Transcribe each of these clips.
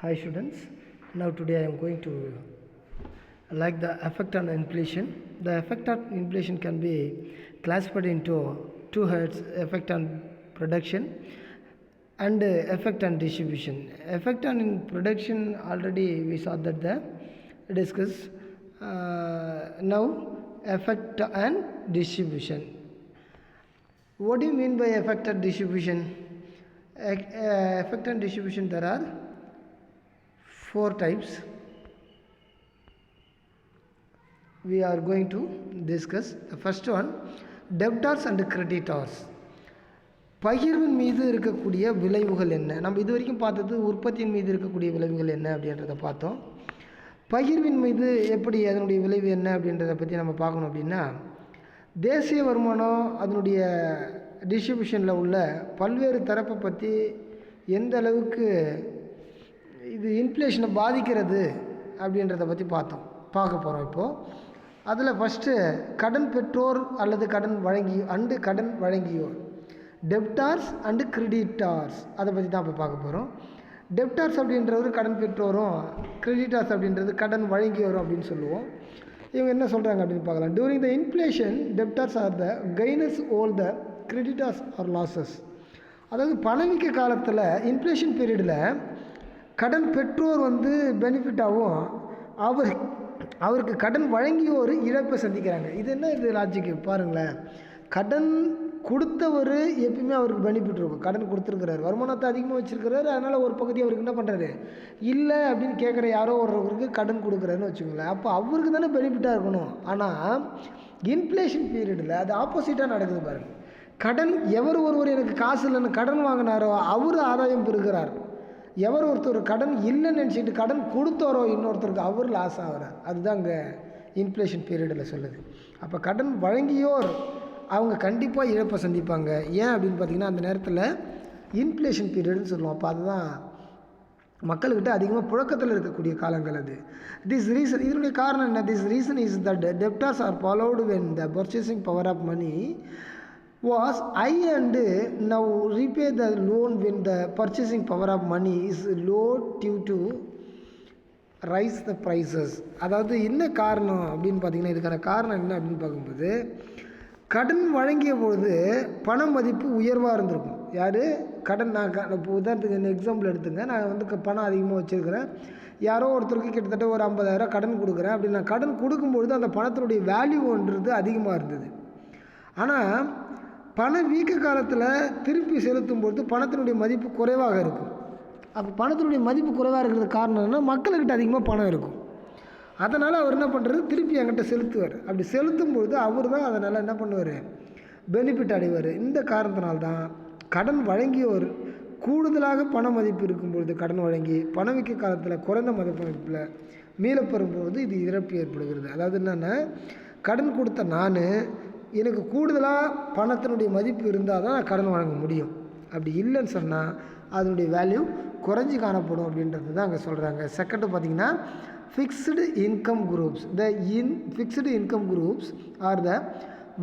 Hi students, now today I am going to like the effect on inflation. The effect on inflation can be classified into two heads: effect on production and effect on distribution. Effect on production already we saw that the discuss. Now effect on distribution. What do you mean by effect on distribution? Effect on distribution, there are four types we are going to discuss. The first one, debtors and creditors. பகிர்வின் மீது இருக்கக்கூடிய விளைவுகள் என்ன? நம்ம இது வரைக்கும் பார்த்தது உற்பத்தியின் மீது இருக்கக்கூடிய விளைவுகள் என்ன அப்படின்றத பார்த்தோம். பகிர்வின் மீது எப்படி அதனுடைய விளைவு என்ன அப்படின்றத பற்றி நம்ம பார்க்கணும். அப்படின்னா தேசிய வருமானம் அதனுடைய டிஸ்ட்ரிபியூஷனில் உள்ள பல்வேறு தரப்பை பற்றி எந்த அளவுக்கு இது இன்ஃப்ளேஷனை பாதிக்கிறது அப்படின்றத பற்றி பார்க்க போகிறோம். இப்போது அதில் ஃபஸ்ட்டு கடன் பெற்றோர் அல்லது கடன் வழங்கியோர், டெப்டார்ஸ் அண்டு கிரெடிட்டார்ஸ், அதை பற்றி தான் இப்போ பார்க்க போகிறோம். டெப்டார்ஸ் அப்படின்றது கடன் பெற்றோரும், கிரெடிட்டார்ஸ் அப்படின்றது கடன் வழங்கியோரும் அப்படின்னு சொல்லுவோம். இவங்க என்ன சொல்கிறாங்க அப்படின்னு பார்க்கலாம். During the inflation debtors are the gainers all the creditors are losses. அதாவது பணவீக்க காலத்தில் இன்ஃப்ளேஷன் பீரியடில் கடன் பெற்றோர் பெனிஃபிட்டாகவும் அவருக்கு கடன் வழங்கியோர் இழப்பை சந்திக்கிறாங்க. இது என்ன இது லாஜிக்கு பாருங்களேன். கடன் கொடுத்தவர் எப்பயுமே அவருக்கு பெனிஃபிட் இருக்கும். கடன் கொடுத்துருக்கிறாரு, வருமானத்தை அதிகமாக வச்சுருக்கிறாரு, அதனால் ஒரு பகுதி அவருக்கு என்ன பண்ணுறாரு, இல்லை அப்படின்னு கேட்குற யாரோ ஒருவருக்கு கடன் கொடுக்குறாருன்னு வச்சுக்கோங்களேன். அப்போ அவருக்கு தானே பெனிஃபிட்டாக இருக்கணும். ஆனால் இன்ஃப்ளேஷன் பீரியடில் அது ஆப்போசிட்டாக நடக்குது பாருங்கள். கடன் ஒருவர் எனக்கு காசு இல்லைன்னு கடன் வாங்கினாரோ அவர் ஆதாயம் பெறுகிறார். ஒருத்தர் கடன் இல்லைன்னு நினச்சிட்டு கடன் கொடுத்தாரோ இன்னொருத்தருக்கு அவர் லாஸ் ஆகிறார். அதுதான் அங்கே இன்ஃப்ளேஷன் பீரியடில் சொல்லுது. அப்போ கடன் வழங்கியோர் அவங்க கண்டிப்பாக இழப்பை சந்திப்பாங்க. ஏன் அப்படின்னு பார்த்திங்கன்னா அந்த நேரத்தில் இன்ஃப்ளேஷன் பீரியட்னு சொல்லுவோம். அப்போ அதுதான் மக்கள்கிட்ட அதிகமாக புழக்கத்தில் இருக்கக்கூடிய காலங்கள் அது. இதனுடைய காரணம் என்ன? This reason is that debtors are followed when the purchasing power of money was high and now repay the loan when the purchasing power of money is low due to rise the prices. அதாவது என்ன காரணம் அப்படின்னு பார்த்தீங்கன்னா இதுக்கான காரணம் என்ன அப்படின்னு பார்க்கும்போது கடன் வழங்கிய பொழுது பண மதிப்பு உயர்வாக இருந்திருக்கும். யார் கடன் இப்போ உதாரணத்துக்கு இந்த எக்ஸாம்பிள் எடுத்துங்க. நான் பணம் அதிகமாக வச்சுருக்கிறேன், யாரோ ஒருத்தருக்கு கிட்டத்தட்ட ஒரு 50,000 கடன் கொடுக்குறேன். அப்படி நான் கடன் கொடுக்கும்பொழுது அந்த பணத்தினுடைய வேல்யூன்றது அதிகமாக இருந்தது. ஆனால் பண வீக்க காலத்தில் திருப்பி செலுத்தும்பொழுது பணத்தினுடைய மதிப்பு குறைவாக இருக்கும். அப்போ பணத்தினுடைய மதிப்பு குறைவாக இருக்கிறது காரணம் என்ன? மக்கள்கிட்ட அதிகமாக பணம் இருக்கும். அதனால் அவர் என்ன பண்ணுறது, திருப்பி என்கிட்ட செலுத்துவார். அப்படி செலுத்தும்பொழுது அவர் தான் அதனால் என்ன பண்ணுவார், பெனிஃபிட் அடைவார். இந்த காரணத்தினால்தான் கடன் வழங்கியோர் கூடுதலாக பண மதிப்பு இருக்கும்பொழுது கடன் வழங்கி பணவீக்க காலத்தில் குறைந்த மதிப்பில் மீளப்பெறும்பொழுது இது இழப்பு ஏற்படுகிறது. அதாவது என்னென்னா, கடன் கொடுத்த எனக்கு கூடுதலாக பணத்தினுடைய மதிப்பு இருந்தால் தான் நான் கடன் வழங்க முடியும். அப்படி இல்லைன்னு சொன்னால் அதனுடைய வேல்யூ குறைஞ்சி காணப்படும் அப்படின்றது தான் அங்கே சொல்கிறாங்க. செகண்டு பார்த்திங்கன்னா fixed income groups. Fixed income groups R the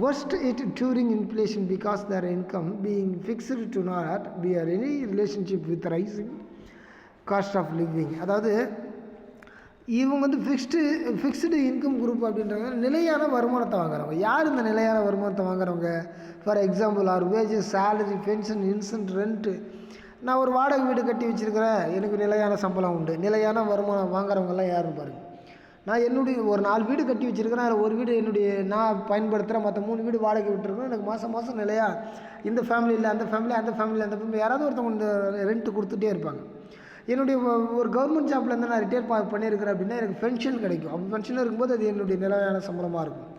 worst it during inflation because their income being fixed to not be any relationship with rising cost of living. அதாவது இவங்க ஃபிக்ஸ்டு இன்கம் குரூப் அப்படின்றவங்க நிலையான வருமானத்தை வாங்குறவங்க. யார் இந்த நிலையான வருமானத்தை வாங்குறவங்க? For example or wages, salary, pension, incentive, rent. நான் ஒரு வாடகை வீடு கட்டி வச்சுருக்கிறேன், எனக்கு நிலையான சம்பளம் உண்டு. நிலையான வருமானம் வாங்குறவங்கெல்லாம் யாருன்னு பாருங்கள். நான் என்னுடைய ஒரு 4 வீடு கட்டி வச்சுருக்கிறேன், அதில் ஒரு வீடு நான் பயன்படுத்துகிறேன், மற்ற 3 வீடு வாடகை விட்டுருக்கேன். எனக்கு மாதம் நிலையாக இந்த ஃபேமிலியில் அந்த ஃபேமிலி யாராவது ஒருத்தவங்க இந்த ரெண்ட்டு கொடுத்துட்டே இருப்பாங்க. என்னுடைய ஒரு கவர்மெண்ட் ஜாப்லேருந்து நான் ரிட்டையர் பண்ணியிருக்கிறேன் அப்படின்னா எனக்கு பென்ஷன் கிடைக்கும். அப்போ பென்ஷன் இருக்கும்போது அது என்னுடைய நிலையான சம்பளமாக இருக்கும்.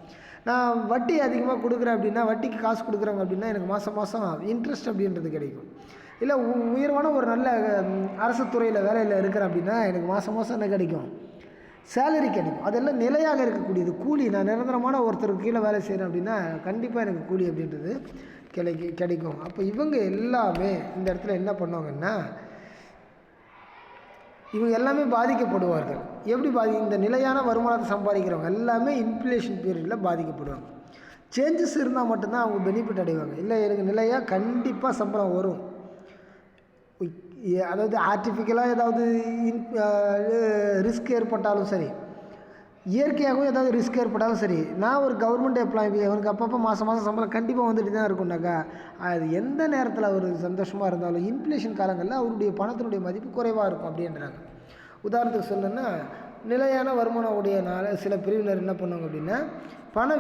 நான் வட்டி அதிகமாக கொடுக்குறேன் அப்படின்னா, வட்டிக்கு காசு கொடுக்குறாங்க அப்படின்னா எனக்கு மாதம் இன்ட்ரெஸ்ட் அப்படின்றது கிடைக்கும். இல்லை உயர்வான ஒரு நல்ல அரசு துறையில் வேலையில் இருக்கிறேன் அப்படின்னா எனக்கு மாதம் என்ன கிடைக்கும், சேலரி கிடைக்கும். அதெல்லாம் நிலையாக இருக்கக்கூடியது. கூலி, நான் நிரந்தரமான ஒருத்தருக்கு கீழே வேலை செய்கிறேன் அப்படின்னா கண்டிப்பாக எனக்கு கூலி அப்படின்றது கிடைக்கும். அப்போ இவங்க எல்லாமே இந்த இடத்துல என்ன பண்ணுவாங்கன்னா, இவங்க எல்லாமே பாதிக்கப்படுவார்கள். எப்படி இந்த நிலையான வருமானத்தை சம்பாதிக்கிறவங்க எல்லாமே இன்ஃப்ளேஷன் பீரியடில் பாதிக்கப்படுவாங்க. சேஞ்சஸ் இருந்தால் மட்டும்தான் அவங்க பெனிஃபிட் அடைவாங்க. இல்லை எனக்கு நிலையாக கண்டிப்பாக சம்பளம் வரும், அதாவது ஆர்டிஃபிக்கலாக ஏதாவது ரிஸ்க் ஏற்பட்டாலும் சரி, இயற்கையாகவும் ஏதாவது ரிஸ்க் ஏற்பட்டாலும் சரி, நான் ஒரு கவர்மெண்ட் எம்ப்ளாயி, அவருக்கு அப்பப்போ மாதம் மாதம் சம்பளம் கண்டிப்பாக வந்துட்டு தான் இருக்கும்னாக்கா, அது எந்த நேரத்தில் அவர் சந்தோஷமாக இருந்தாலும் இன்ஃப்ளேஷன் காலங்களில் அவருடைய பணத்தினுடைய மதிப்பு குறைவாக இருக்கும் அப்படின்றாங்க. உதாரணத்துக்கு சொல்லணுன்னா, நிலையான வருமானம் உடைய சில பிரிவினர் என்ன பண்ணுவாங்க அப்படின்னா, பண